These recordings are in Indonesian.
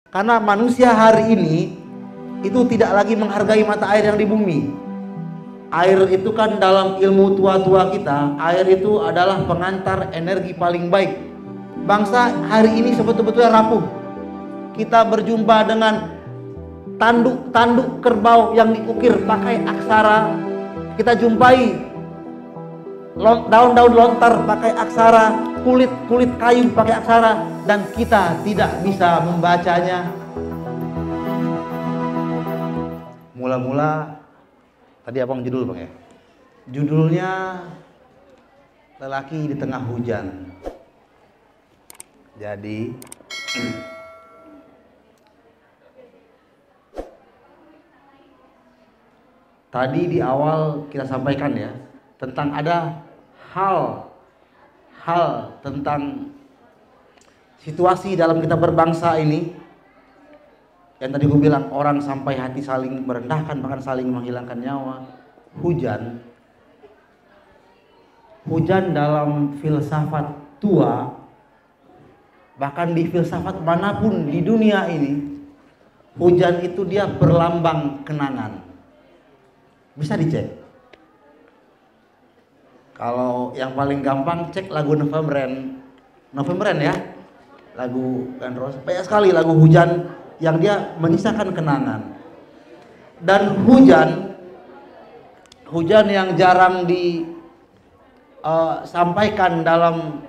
Karena manusia hari ini itu tidak lagi menghargai mata air yang di bumi. Air itu kan dalam ilmu tua-tua kita, air itu adalah pengantar energi paling baik. Bangsa hari ini sebetulnya rapuh. Kita berjumpa dengan tanduk kerbau yang diukir pakai aksara. Kita jumpai daun-daun lontar pakai aksara, kulit kayu pakai aksara, dan kita tidak bisa membacanya. Mula-mula tadi abang judul bang ya, judulnya lelaki di tengah hujan. Jadi tadi di awal kita sampaikan ya, tentang ada hal tentang situasi dalam kita berbangsa ini, yang tadi gue bilang orang sampai hati saling merendahkan, bahkan saling menghilangkan nyawa. Hujan dalam filsafat tua, bahkan di filsafat manapun di dunia ini, hujan itu dia berlambang kenangan. Bisa dicek. Kalau yang paling gampang cek lagu Novemberan ya, lagu Guns N' Roses. Banyak sekali lagu hujan yang dia menyisakan kenangan. Dan hujan yang jarang disampaikan dalam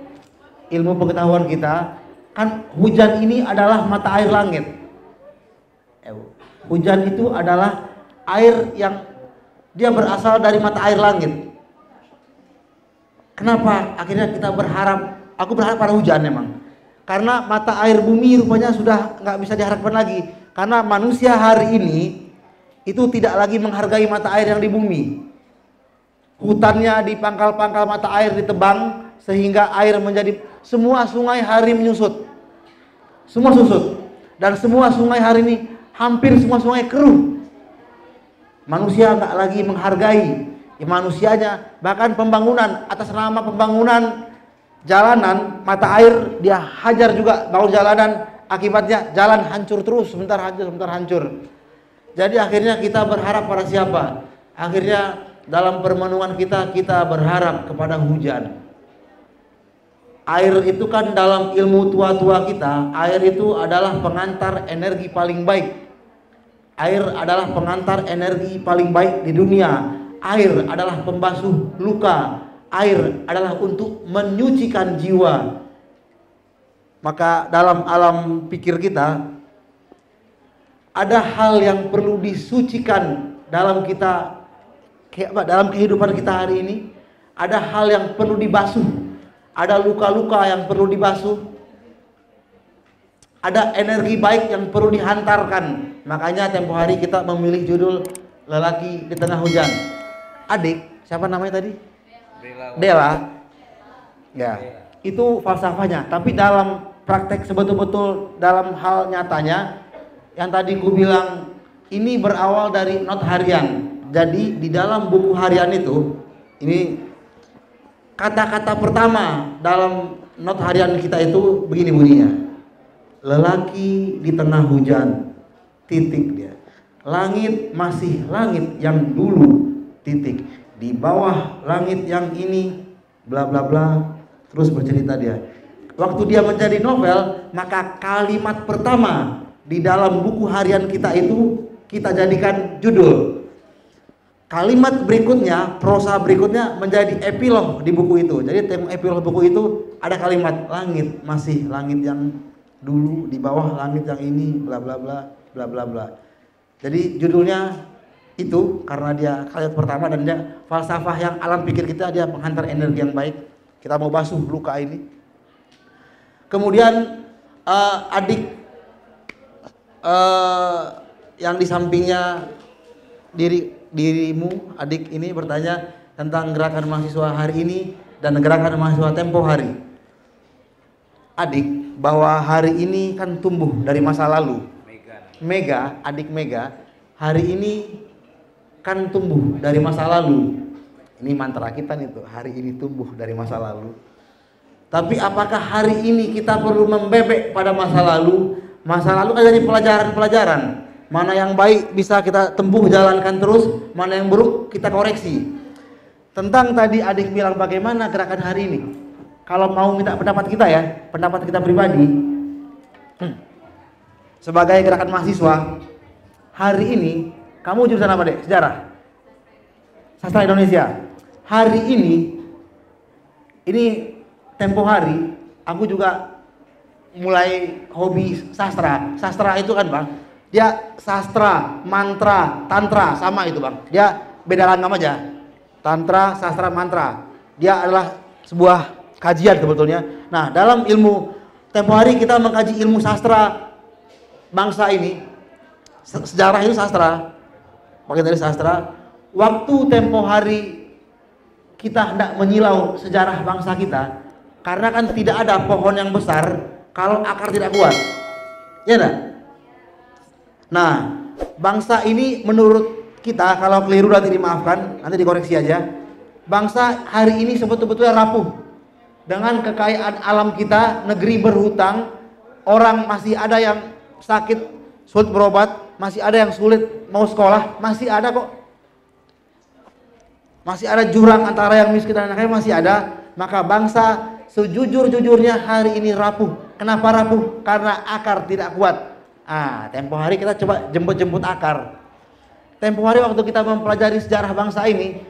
ilmu pengetahuan kita, kan hujan ini adalah mata air langit. Hujan itu adalah air yang dia berasal dari mata air langit. Kenapa akhirnya kita berharap? Aku berharap pada hujan memang. Karena mata air bumi rupanya sudah nggak bisa diharapkan lagi. Karena manusia hari ini itu tidak lagi menghargai mata air yang di bumi. Hutannya di pangkal-pangkal mata air ditebang sehingga air menjadi, semua sungai hari menyusut. Semua susut. Dan semua sungai hari ini, hampir semua sungai keruh. Manusia nggak lagi menghargai manusianya, bahkan pembangunan, atas nama pembangunan jalanan, mata air dia hajar juga bangun jalanan, akibatnya jalan hancur terus, sebentar hancur. Jadi akhirnya kita berharap pada siapa? Akhirnya dalam permenungan kita berharap kepada hujan. Air itu kan dalam ilmu tua-tua kita, air itu adalah pengantar energi paling baik. Air adalah pengantar energi paling baik di dunia. Air adalah pembasuh luka. Air adalah untuk menyucikan jiwa. Maka dalam alam pikir kita ada hal yang perlu disucikan dalam kita, dalam kehidupan kita hari ini. Ada hal yang perlu dibasuh. Ada luka-luka yang perlu dibasuh. Ada energi baik yang perlu dihantarkan. Makanya tempo hari kita memilih judul lelaki di tengah hujan. Adik, siapa namanya tadi? Dela. Ya, itu falsafahnya. Tapi dalam praktek sebetul-betul dalam hal nyatanya, yang tadi ku bilang ini berawal dari not harian. Jadi di dalam buku harian itu, ini kata-kata pertama dalam not harian kita itu begini bunyinya. Lelaki di tengah hujan, titik dia. Langit masih langit yang dulu, titik. Di bawah langit yang ini, bla bla bla. Terus bercerita dia. Waktu dia menjadi novel, maka kalimat pertama di dalam buku harian kita itu kita jadikan judul. Kalimat berikutnya, prosa berikutnya menjadi epilog di buku itu. Jadi tema epilog buku itu ada kalimat langit masih langit yang dulu, di bawah langit yang ini, bla bla bla bla bla bla. Jadi judulnya itu karena dia kalimat pertama dan dia falsafah yang alam pikir kita, dia penghantar energi yang baik. Kita mau basuh luka ini. Kemudian adik yang di sampingnya dirimu, adik ini bertanya tentang gerakan mahasiswa hari ini dan gerakan mahasiswa tempo hari. Adik, bahwa hari ini kan tumbuh dari masa lalu. Adik Mega, hari ini kan tumbuh dari masa lalu. Ini mantra kita nih tuh, hari ini tumbuh dari masa lalu. Tapi apakah hari ini kita perlu membebek pada masa lalu Masa lalu kan jadi pelajaran-pelajaran. Mana yang baik bisa kita tempuh jalankan terus, mana yang buruk kita koreksi. Tentang tadi adik bilang bagaimana gerakan hari ini. Kalau mau minta pendapat kita ya, pendapat kita pribadi. Sebagai gerakan mahasiswa, hari ini kamu jurusan apa, Dek? Sejarah. Sastra Indonesia. Hari ini tempo hari aku juga mulai hobi sastra. Sastra itu kan, Bang, dia sastra, mantra, tantra sama itu, Bang. Dia beda langgam aja. Tantra, sastra, mantra. Dia adalah sebuah kajian sebetulnya. Nah, dalam ilmu tempo hari kita mengkaji ilmu sastra bangsa ini. Sejarah itu sastra. Bagian dari sastra. Waktu tempo hari kita hendak menyilau sejarah bangsa kita, karena kan tidak ada pohon yang besar kalau akar tidak kuat. Ya enggak? Nah, bangsa ini menurut kita, kalau keliru nanti dimaafkan, nanti dikoreksi aja. Bangsa hari ini sebetulnya rapuh. Dengan kekayaan alam kita, negeri berhutang, orang masih ada yang sakit, sulit berobat, masih ada yang sulit mau sekolah, masih ada kok. Masih ada jurang antara yang miskin dan kaya, masih ada. Maka bangsa sejujur-jujurnya hari ini rapuh. Kenapa rapuh? Karena akar tidak kuat. Tempo hari kita coba jemput-jemput akar. Tempo hari waktu kita mempelajari sejarah bangsa ini,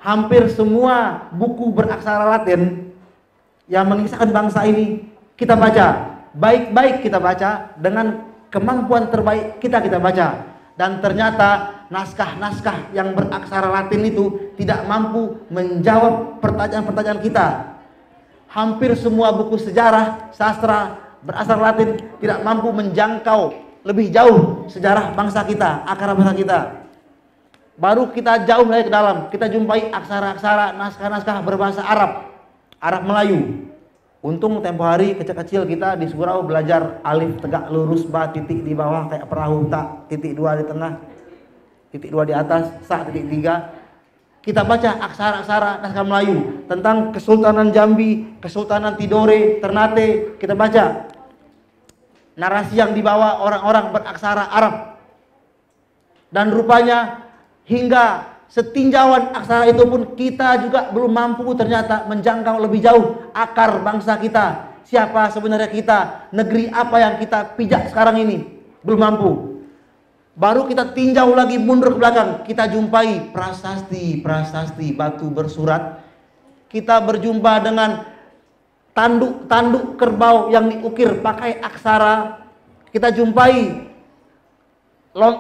hampir semua buku beraksara Latin yang mengisahkan bangsa ini kita baca. Baik-baik kita baca, dengan kemampuan terbaik kita baca. Dan ternyata naskah-naskah yang beraksara Latin itu tidak mampu menjawab pertanyaan-pertanyaan kita. Hampir semua buku sejarah, sastra beraksara Latin tidak mampu menjangkau lebih jauh sejarah bangsa kita, akar bangsa kita. Baru kita jauh lagi ke dalam, kita jumpai aksara-aksara, naskah-naskah berbahasa Arab, Arab Melayu. Untung tempo hari kecil-kecil kita di surau belajar alif tegak lurus, ba titik di bawah kayak perahu, tak titik dua di tengah, titik dua di atas, sa titik tiga. Kita baca aksara-aksara naskah Melayu tentang Kesultanan Jambi, Kesultanan Tidore, Ternate. Kita baca narasi yang dibawa orang-orang beraksara Arab. Dan rupanya hingga setinjauan aksara itu pun kita juga belum mampu ternyata menjangkau lebih jauh akar bangsa kita. Siapa sebenarnya kita, negeri apa yang kita pijak sekarang ini, belum mampu. Baru kita tinjau lagi mundur ke belakang, kita jumpai prasasti batu bersurat. Kita berjumpa dengan tanduk kerbau yang diukir pakai aksara. Kita jumpai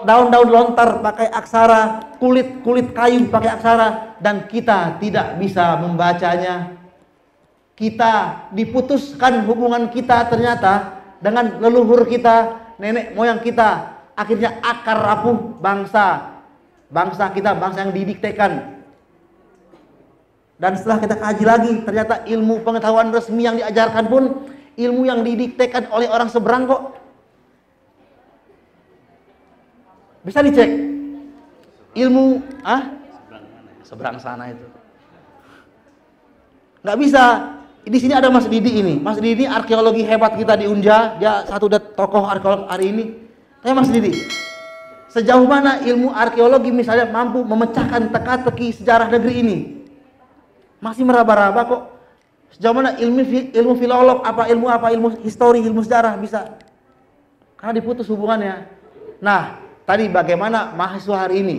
daun-daun lontar pakai aksara, kulit kayu pakai aksara, dan kita tidak bisa membacanya. Kita diputuskan hubungan kita ternyata dengan leluhur kita, nenek moyang kita. Akhirnya akar rapuh bangsa kita, bangsa yang didiktekan. Dan setelah kita kaji lagi, ternyata ilmu pengetahuan resmi yang diajarkan pun ilmu yang didiktekan oleh orang seberang kok. Bisa dicek ilmu seberang sana itu. Nggak bisa. Di sini ada Mas Didi ini. Mas Didi arkeologi hebat kita di Unja. Dia satu tokoh arkeolog hari ini. Tanya Mas Didi, sejauh mana ilmu arkeologi misalnya mampu memecahkan teka-teki sejarah negeri ini? Masih meraba-raba kok. Sejauh mana ilmu filolog, ilmu histori, ilmu sejarah bisa? Karena diputus hubungannya. Nah, tadi bagaimana mahasiswa hari ini?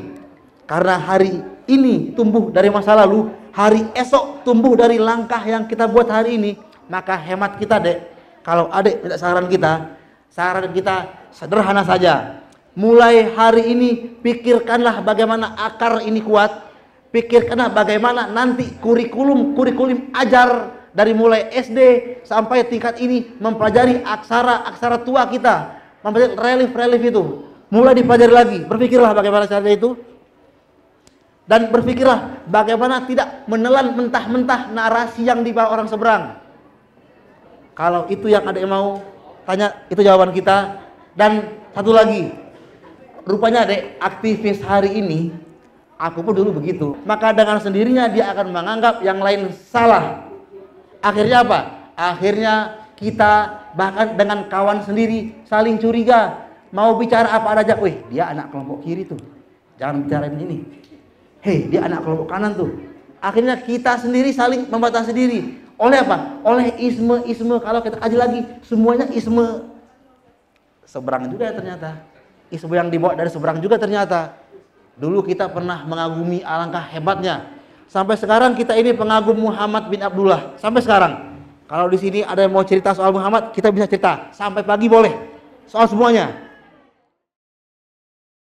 Karena hari ini tumbuh dari masa lalu, hari esok tumbuh dari langkah yang kita buat hari ini, maka hemat kita, Dek. Kalau Adek minta saran kita sederhana saja. Mulai hari ini pikirkanlah bagaimana akar ini kuat. Pikirkanlah bagaimana nanti kurikulum ajar dari mulai SD sampai tingkat ini mempelajari aksara tua kita, mempelajari relief itu. Mulai dipelajari lagi, berpikirlah bagaimana caranya itu. Dan berpikirlah bagaimana tidak menelan mentah-mentah narasi yang dibawa orang seberang. Kalau itu yang ada yang mau tanya, itu jawaban kita. Dan satu lagi, rupanya Dek, aktivis hari ini, aku pun dulu begitu. Maka dengan sendirinya dia akan menganggap yang lain salah. Akhirnya apa? Akhirnya kita bahkan dengan kawan sendiri saling curiga. Mau bicara apa aja, wih dia anak kelompok kiri tuh, jangan bicarain ini. Hei dia anak kelompok kanan tuh. Akhirnya kita sendiri saling membatasi diri. Oleh apa? Oleh isme. Kalau kita kaji lagi, semuanya isme. Seberang juga ternyata. Isme yang dibawa dari seberang juga ternyata. Dulu kita pernah mengagumi alangkah hebatnya. Sampai sekarang kita ini pengagum Muhammad bin Abdullah. Sampai sekarang. Kalau di sini ada yang mau cerita soal Muhammad, kita bisa cerita. Sampai pagi boleh. Soal semuanya.